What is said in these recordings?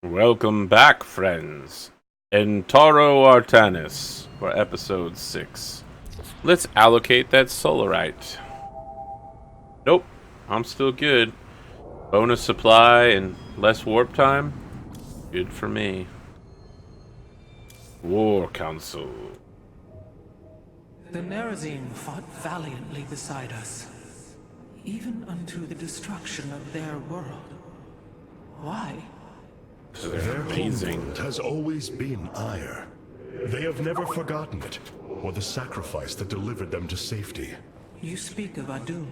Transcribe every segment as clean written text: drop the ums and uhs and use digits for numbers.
Welcome back, friends. In Taro Artanis for episode 6. Let's allocate that solarite. Nope, I'm still good. Bonus supply and less warp time? Good for me. War Council. The Nerazine fought valiantly beside us, even unto the destruction of their world. Why? Their amazing. homeworld has always been Auir. They have never forgotten it, or the sacrifice that delivered them to safety. You speak of Adun.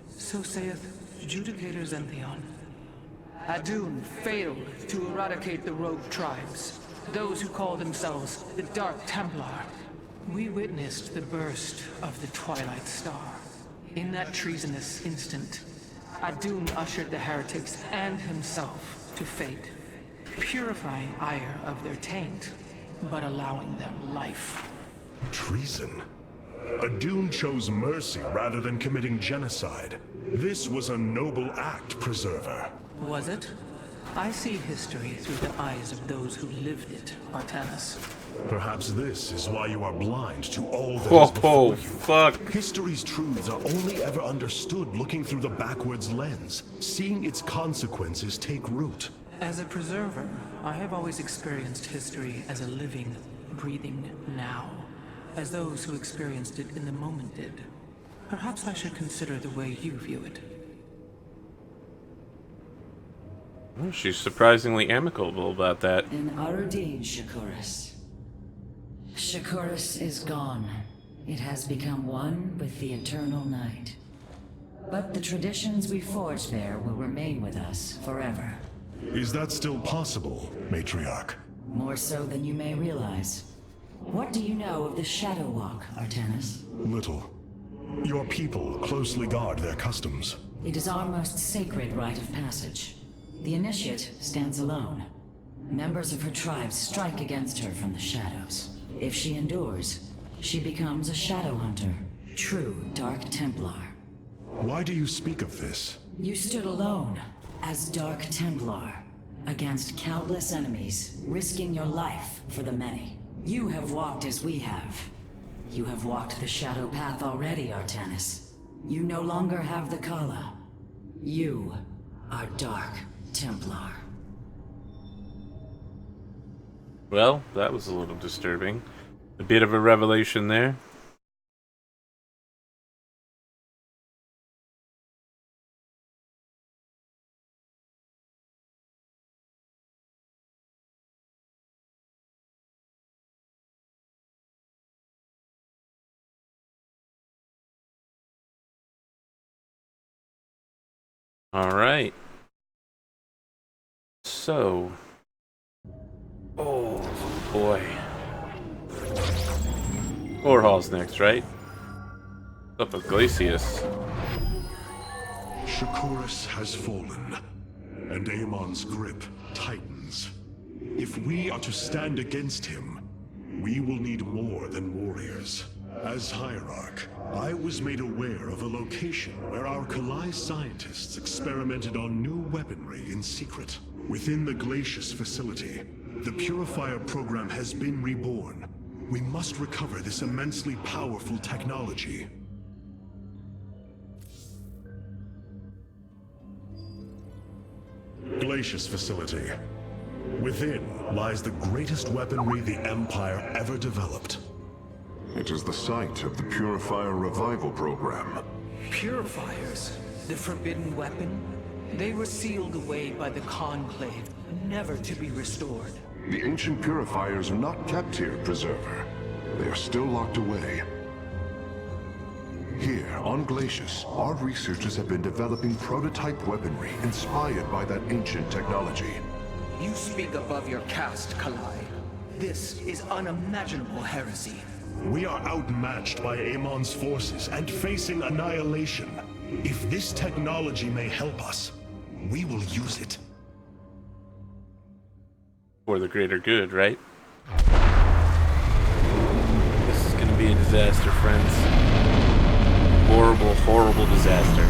So saith Judicator Zentheon. Adun failed to eradicate the rogue tribes, those who call themselves the Dark Templar. We witnessed the burst of the Twilight Star. In that treasonous instant, Adun ushered the heretics and himself to fate, purifying Auir of their taint, but allowing them life. Treason? Adun chose mercy rather than committing genocide. This was a noble act, Preserver. Was it? I see history through the eyes of those who lived it, Artanis. Perhaps this is why you are blind to all that is before Oh, you. fuck. History's truths are only ever understood looking through the backwards lens, seeing its consequences take root. As a preserver, I have always experienced history as a living, breathing now, as those who experienced it in the moment did. Perhaps I should consider the way you view it. Oh, she's surprisingly amicable about that. In Arudin, Shakuras. Shakuras is gone. It has become one with the eternal night. But the traditions we forged there will remain with us forever. Is that still possible, Matriarch? More so than you may realize. What do you know of the Shadow Walk, Artanis? Little. Your people closely guard their customs. It is our most sacred rite of passage. The Initiate stands alone. Members of her tribes strike against her from the shadows. If she endures, she becomes a Shadow Hunter, true Dark Templar. Why do you speak of this? You stood alone, as Dark Templar, against countless enemies, risking your life for the many. You have walked as we have. You have walked the Shadow Path already, Artanis. You no longer have the Kala. You are Dark Templar. Well, that was a little disturbing. A bit of a revelation there. All right. So, oh boy. Hall's next, right? What's up with Glacius? Shakuras has fallen, and Amon's grip tightens. If we are to stand against him, we will need more than warriors. As Hierarch, I was made aware of a location where our Kalai scientists experimented on new weaponry in secret. Within the Glacius facility, the Purifier program has been reborn. We must recover this immensely powerful technology. Glacius facility. Within lies the greatest weaponry the Empire ever developed. It is the site of the Purifier Revival Program. Purifiers, the forbidden weapon, they were sealed away by the Conclave, never to be restored. The ancient purifiers are not kept here, Preserver. They are still locked away. Here, on Glacius, our researchers have been developing prototype weaponry inspired by that ancient technology. You speak above your caste, Kalai. This is unimaginable heresy. We are outmatched by Amon's forces and facing annihilation. If this technology may help us, we will use it. For the greater good, right? This is gonna be a disaster, friends. Horrible, horrible disaster.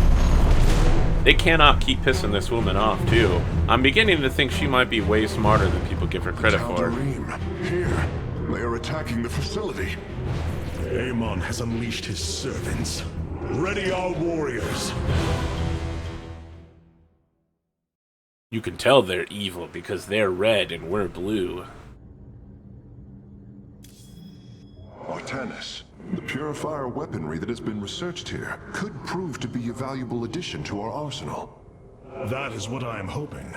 They cannot keep pissing this woman off, too. I'm beginning to think she might be way smarter than people give her credit for. Tal'Darim, here. They are attacking the facility. Amon has unleashed his servants. Ready our warriors. You can tell they're evil because they're red and we're blue. Artanis, the purifier weaponry that has been researched here could prove to be a valuable addition to our arsenal. That is what I am hoping.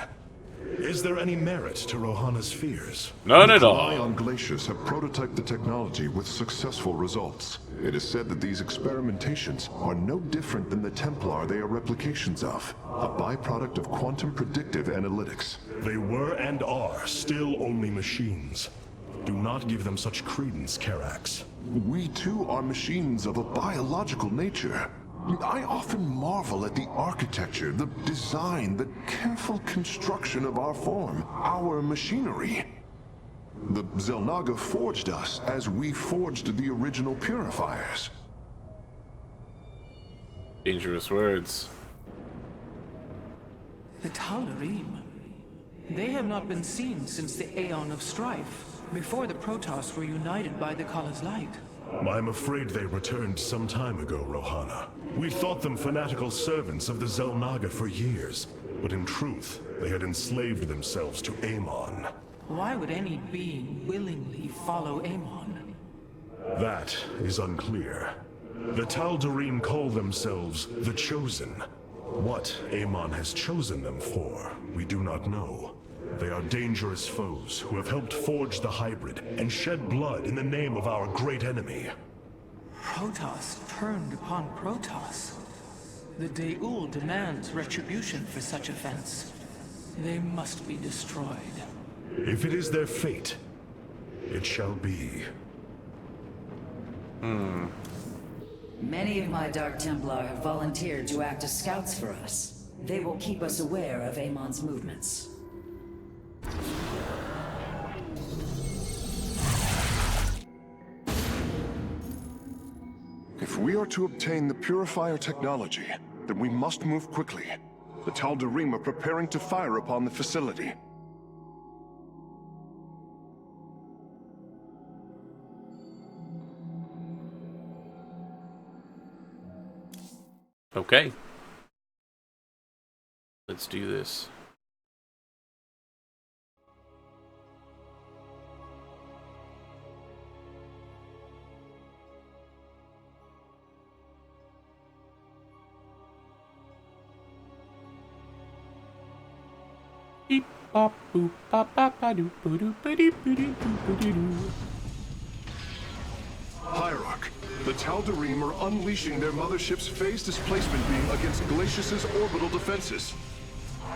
Is there any merit to Rohana's fears? None at The all. Ion Glacius have prototyped the technology with successful results. It is said that these experimentations are no different than the Templar they are replications of, a byproduct of quantum predictive analytics. They were and are still only machines. Do not give them such credence, Karax. We too are machines of a biological nature. I often marvel at the architecture, the design, the careful construction of our form, our machinery. The Xel'Naga forged us as we forged the original purifiers. Dangerous words. The Tal'Darim. They have not been seen since the Aeon of Strife, before the Protoss were united by the Kala's light. I'm afraid they returned some time ago, Rohana. We thought them fanatical servants of the Xel'Naga for years, but in truth, they had enslaved themselves to Amon. Why would any being willingly follow Amon? That is unclear. The Tal'Darim call themselves the Chosen. What Amon has chosen them for, we do not know. They are dangerous foes who have helped forge the hybrid and shed blood in the name of our great enemy. Protoss turned upon Protoss. The De'ul demands retribution for such offense. They must be destroyed. If it is their fate, it shall be. Many of my Dark Templar have volunteered to act as scouts for us. They will keep us aware of Amon's movements. If we are to obtain the purifier technology, then we must move quickly. The Tal'Darim are preparing to fire upon the facility. Okay. Let's do this. Beep bop boop bop bop ba doop ba doop ba doop ba doop ba doo. Hierarch, the Tal'Darim are unleashing their mothership's phase displacement beam against Glacius's orbital defenses.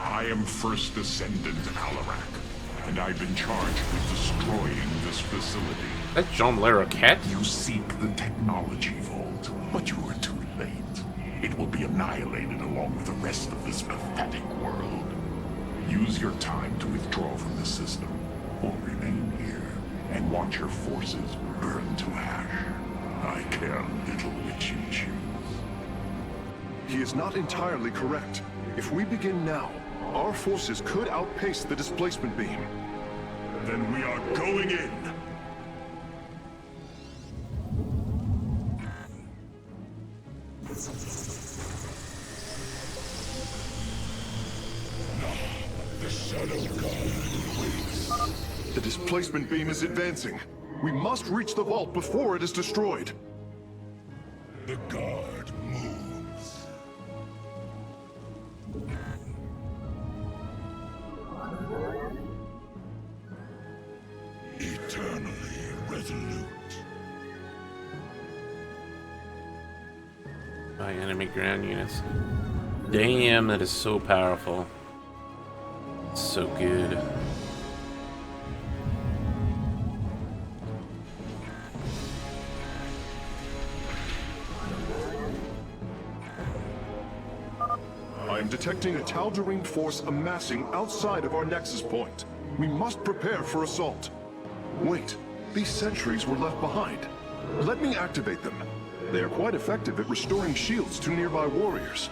I am First Descendant Alarak, and I've been charged with destroying this facility. That's John Larroquette? You seek the technology vault, but you are too late. It will be annihilated along with the rest of this pathetic world. Use your time to withdraw from the system, or remain here and watch your forces burn to ash. I care little which you choose. He is not entirely correct. If we begin now, our forces could outpace the displacement beam. Then we are going in! The Shadow God waits. The displacement beam is advancing. We must reach the vault before it is destroyed. The guard moves. Eternally resolute. By enemy ground units. Damn, that is so powerful. So good. I am detecting a Tal'Darim force amassing outside of our nexus point. We must prepare for assault. Wait, these sentries were left behind. Let me activate them. They are quite effective at restoring shields to nearby warriors.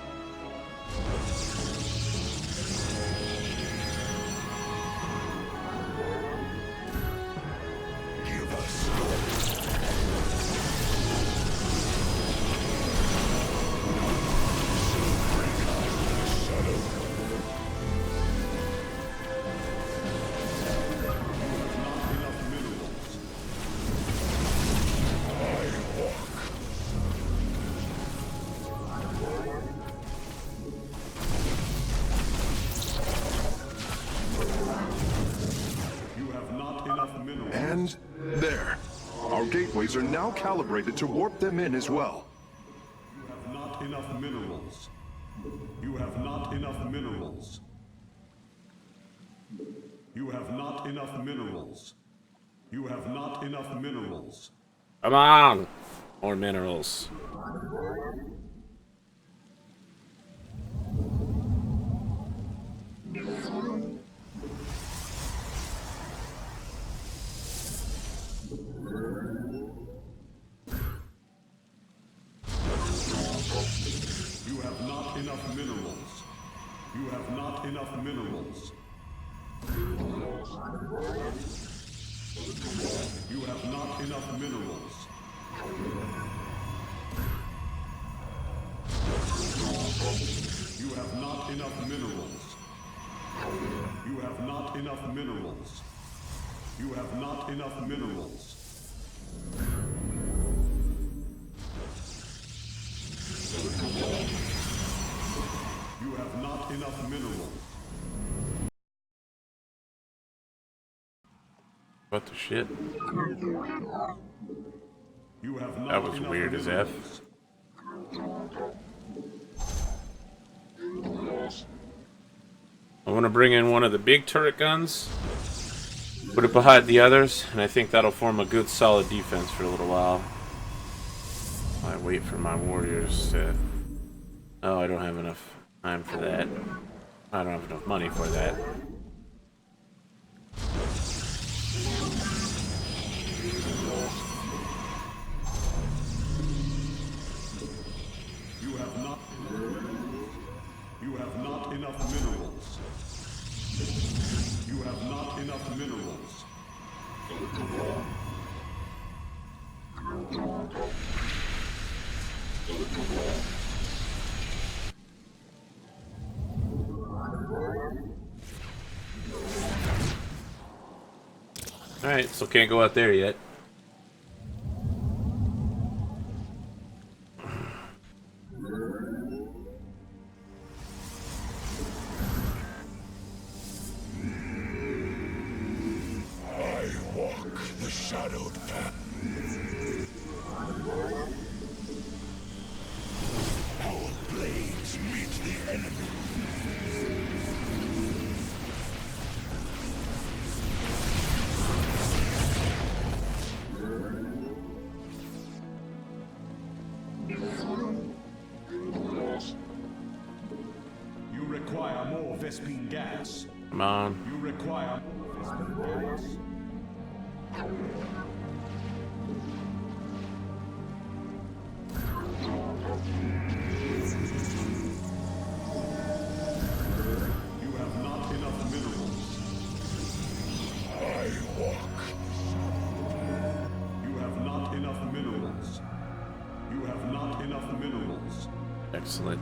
And there. Our gateways are now calibrated to warp them in as well. You have not enough minerals. You have not enough minerals. You have not enough minerals. You have not enough minerals. Come on! More minerals. You have not enough minerals. You have not enough minerals. You have not enough minerals. You have not enough minerals. You have not enough minerals. You have not enough minerals. You have not enough minerals. What the shit? You have not That was enough weird as minerals. F. I want to bring in one of the big turret guns, put it behind the others, and I think that'll form a good solid defense for a little while. I wait for my warriors to... Oh, I don't have enough time for that. I don't have enough money for that. You have not. You have not enough minerals. You have not enough minerals. Alright, so can't go out there yet. I walk the shadowed path. Our blades meet the enemy. You require more Vespine gas. Come on. You require more Vespine gas. You have not enough minerals. I walk. You have not enough minerals. You have not enough minerals. Excellent.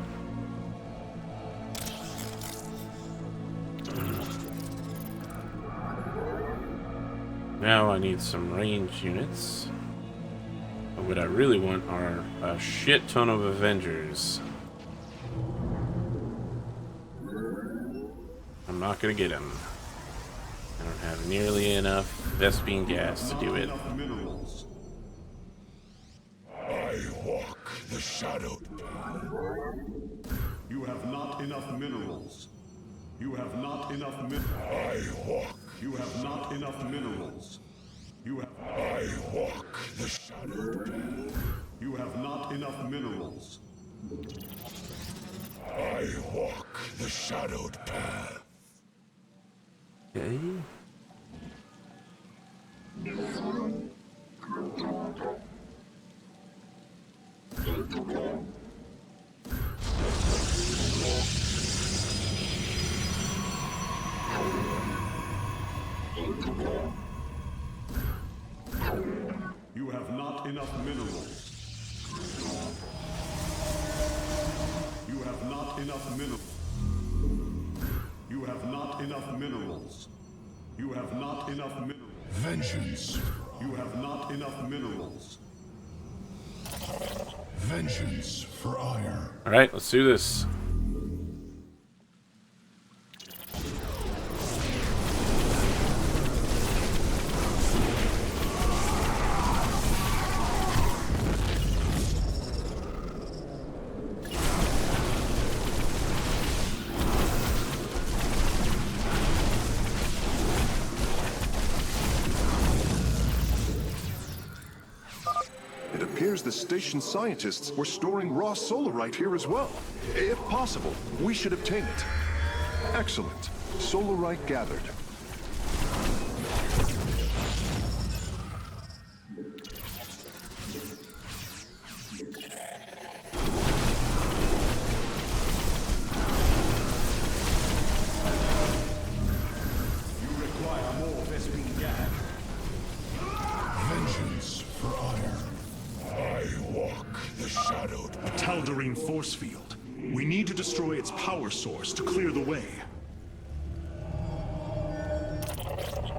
Now I need some range units. But what I really want are a shit ton of Avengers. I'm not gonna get them. I don't have nearly enough Vespine gas to do it. Enough minerals. I walk the shadowed path. You have not enough minerals. You have not enough minerals. I walk. You have not enough minerals. You have. I walk the shadowed path. You have not enough minerals. I walk the shadowed path. Okay. You have not enough minerals. You have not enough minerals. You have not enough minerals. You have not enough minerals. Vengeance. You have not enough minerals. Vengeance for Auir. All right, let's do this. It appears the station scientists were storing raw solarite here as well. If possible, we should obtain it. Excellent. Solarite gathered. You require more Vespene gas. Vengeance for Auir. I walk the shadowed A Tal'Darim force field. We need to destroy its power source to clear the way.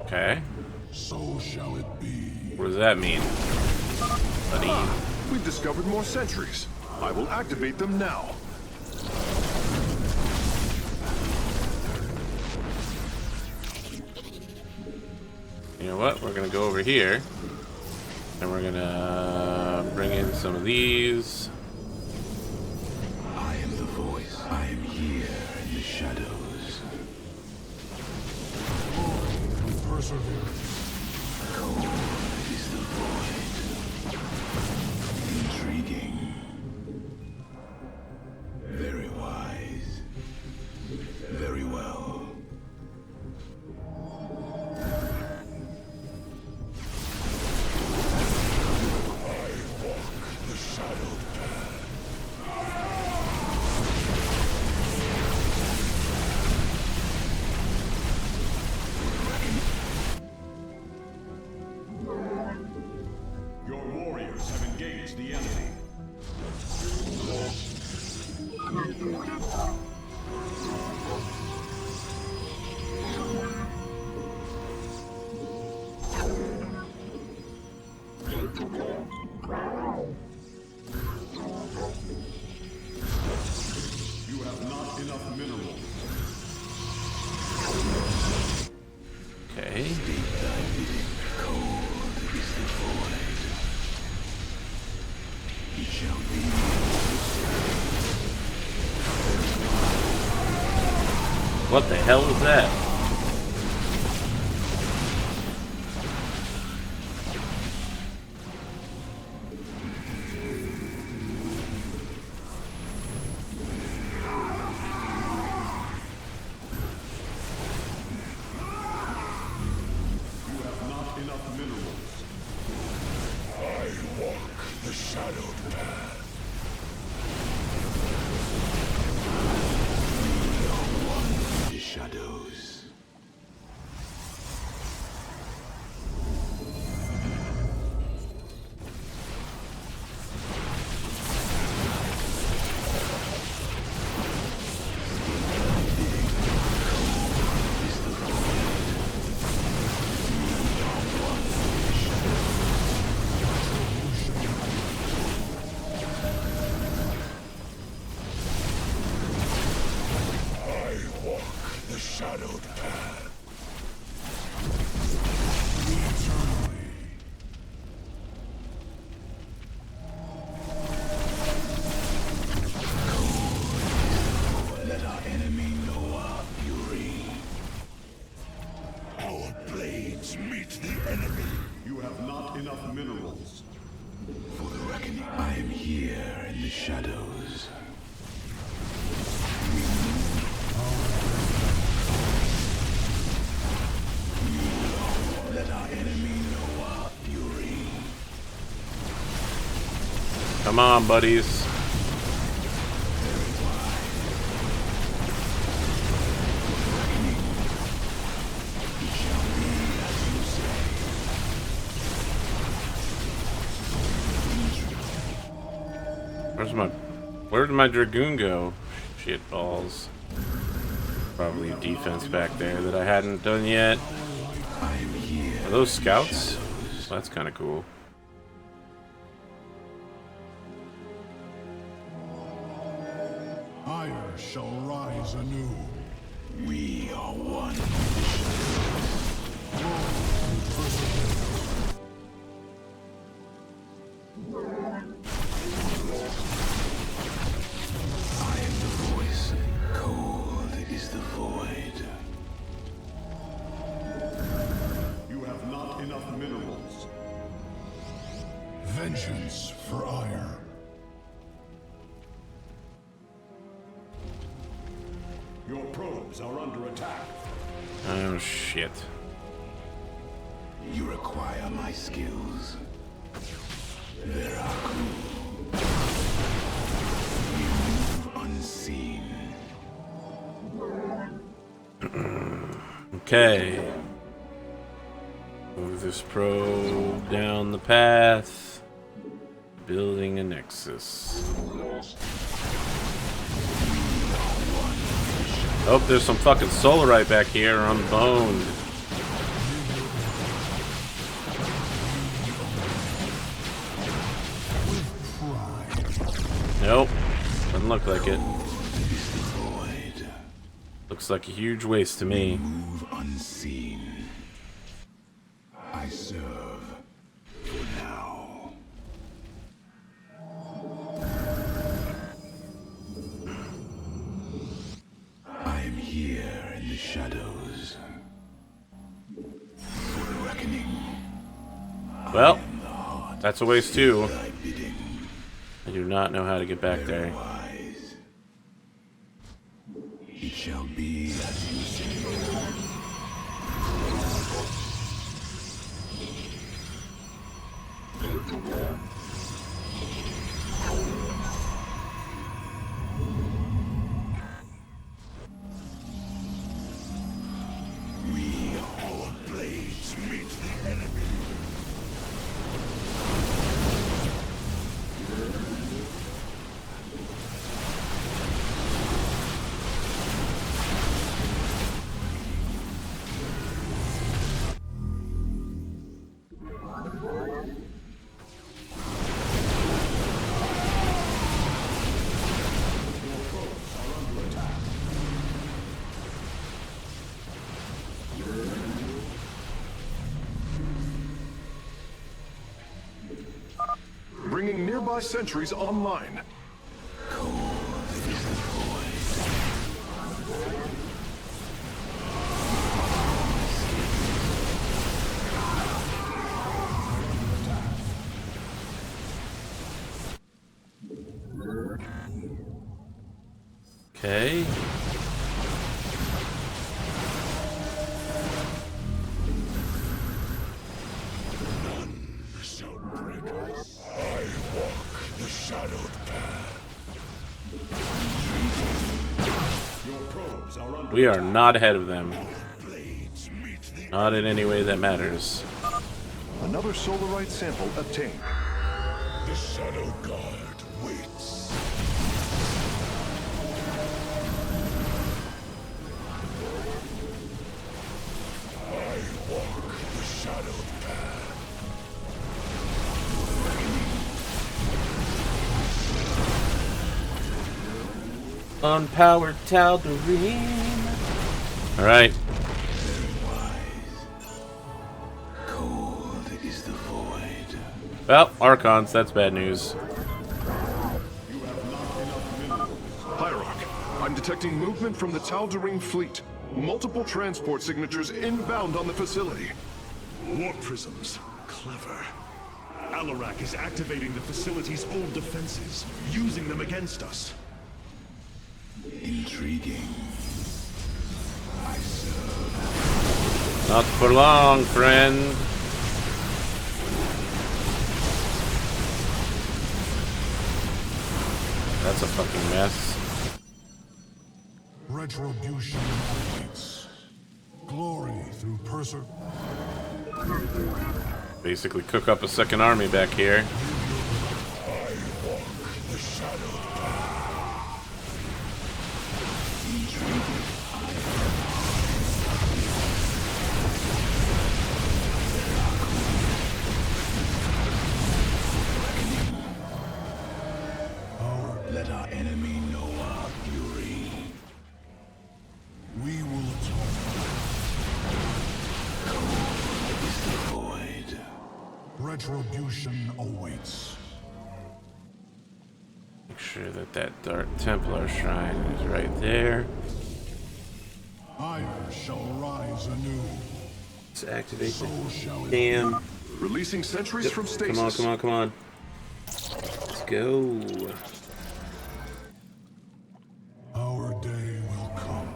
Okay. So shall it be. What does that mean? Buddy. We've discovered more sentries. I will activate them now. You know what? We're gonna go over here. And we're gonna bring in some of these. I am the voice. I am here in the shadows. Perseverance. Cold is the void. Intriguing. Very wise. Very well. The shadowed path. Your warriors have engaged the enemy. You have not enough minerals. Okay. Cold is the void. It shall be. What the hell is that? You have not enough minerals. I walk the shadowed path. We are one in the shadows. I walk the shadowed path. Eternally. Let our enemy know our fury. Our blades meet the enemy. You have not enough minerals. For the reckoning, I am here in the shadows. Let our enemy know our fury. Come on, buddies. It shall be. Where did my Dragoon go? Shit balls. Probably defense back there that I hadn't done yet. Are those scouts? That's kind of cool. Auir shall rise anew. We are one. I am the voice. Cold is the void. You have not enough minerals. Vengeance for Auir. Your probes are under attack. Oh shit. You require my skills. There are crew. You move unseen. Okay. Move this probe down the path. Building a nexus. Oh, there's some fucking solarite back here. I'm boned. Nope. Doesn't look like it. Looks like a huge waste to me. Move unseen. I serve for now. I am here in the shadows. For the reckoning. Well, that's a waste too. Thy bidding. I do not know how to get back there. Wise. It shall be as you say. We all blades meet the enemy. Bringing nearby sentries online. Okay. Shall break us. I walk the shadowed path. Your probes are under We are not ahead of them. blades meet the Not in any way that matters. Another solarite sample obtained. The Shadow Guard waits. I walk the shadowed path. Unpowered Tal'Darim. Alright. Cold is the void. Well, Archons, that's bad news. Hierarch, I'm detecting movement from the Tal'Darim fleet. Multiple transport signatures inbound on the facility. Warp prisms. Clever. Alarak is activating the facility's old defenses, using them against us. Intriguing. I serve. Not for long, friend. That's a fucking mess. Retribution awaits. Glory through perseverance. Basically cook up a second army back here. I walk the Let our enemy know our fury. We will atone. Is the void. Retribution awaits. Make sure that that Dark Templar shrine is right there. Auir shall rise anew. Let's activate So shall it Damn. Releasing sentries from stasis. Come on, come on, come on. Let's go. Our day will come.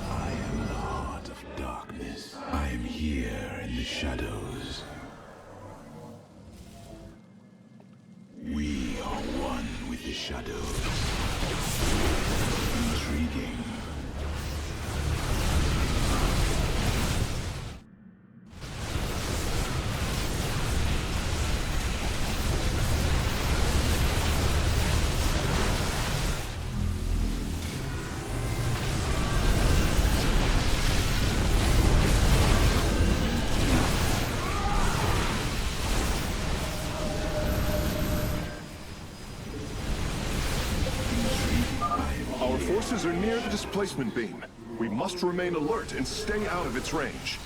I am the heart of darkness. I am here in the shadows. We are one with the shadows. Intriguing. Our forces are near the displacement beam. We must remain alert and stay out of its range.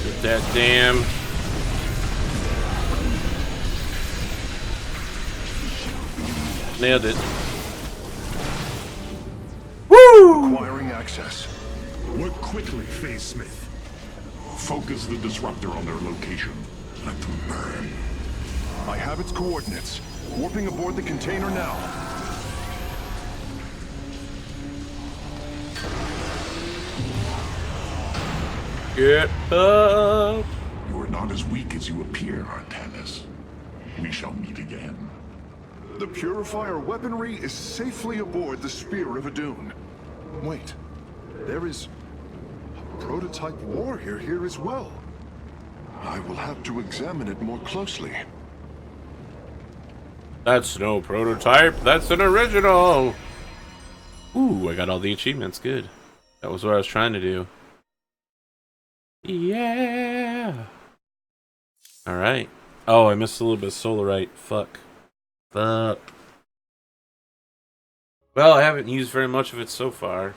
Get that damn. Nailed it. Acquiring access. Work quickly, Phase Smith. Focus the disruptor on their location. Let them burn. I have its coordinates. Warping aboard the container now. Get up. You are not as weak as you appear, Artanis. We shall meet again. The Purifier weaponry is safely aboard the Spear of Adun. Wait, there is a prototype warrior here as well. I will have to examine it more closely. That's no prototype. That's an original. Ooh, I got all the achievements. Good. That was what I was trying to do. Yeah. All right. Oh, I missed a little bit of Solarite. Fuck. Fuck. Well, I haven't used very much of it so far.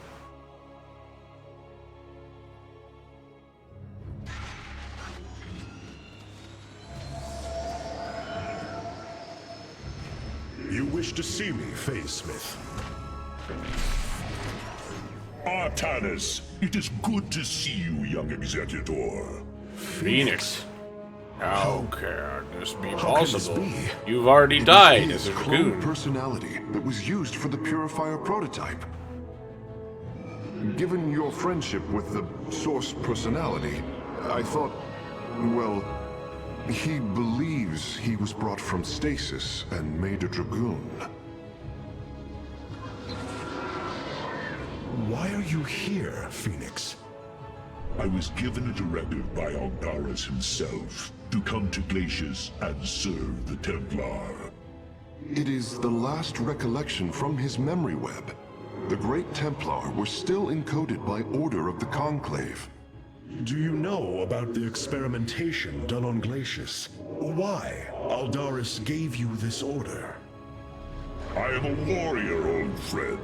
You wish to see me, Phase Smith? Artanis, it is good to see you, young Executor. Phoenix. How can this be How can this possible? be? You've already It died is as a his clone Dragoon. personality that was used for the Purifier prototype. Given your friendship with the Source personality, I thought, well, he believes he was brought from stasis and made a Dragoon. Why are you here, Phoenix? I was given a directive by Aldaris himself to come to Glacius and serve the Templar. It is the last recollection from his memory web. The Great Templar were still encoded by order of the Conclave. Do you know about the experimentation done on Glacius? Why Aldaris gave you this order? I am a warrior, old friend.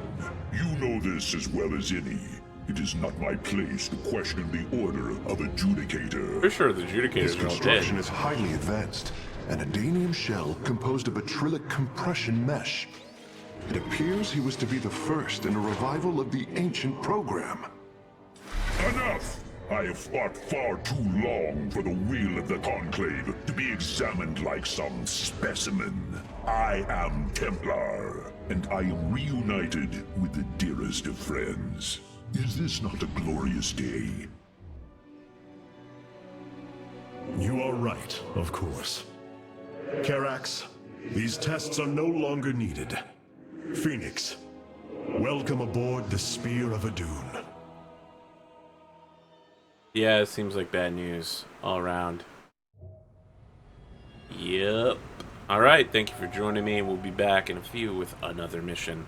You know this as well as any. It is not my place to question the order of Adjudicator. For sure, the His Adjudicators are all construction dead. is highly advanced, an Adanium shell composed of a trillic compression mesh. It appears he was to be the first in a revival of the ancient program. Enough! I have fought far too long for the will of the Conclave to be examined like some specimen. I am Templar, and I am reunited with the dearest of friends. Is this not a glorious day? You are right, of course. Karax, These tests are no longer needed. Phoenix, welcome aboard the Spear of Adun. Yeah, it seems like bad news all around. Yep. Alright, thank you for joining me. We'll be back in a few with another mission.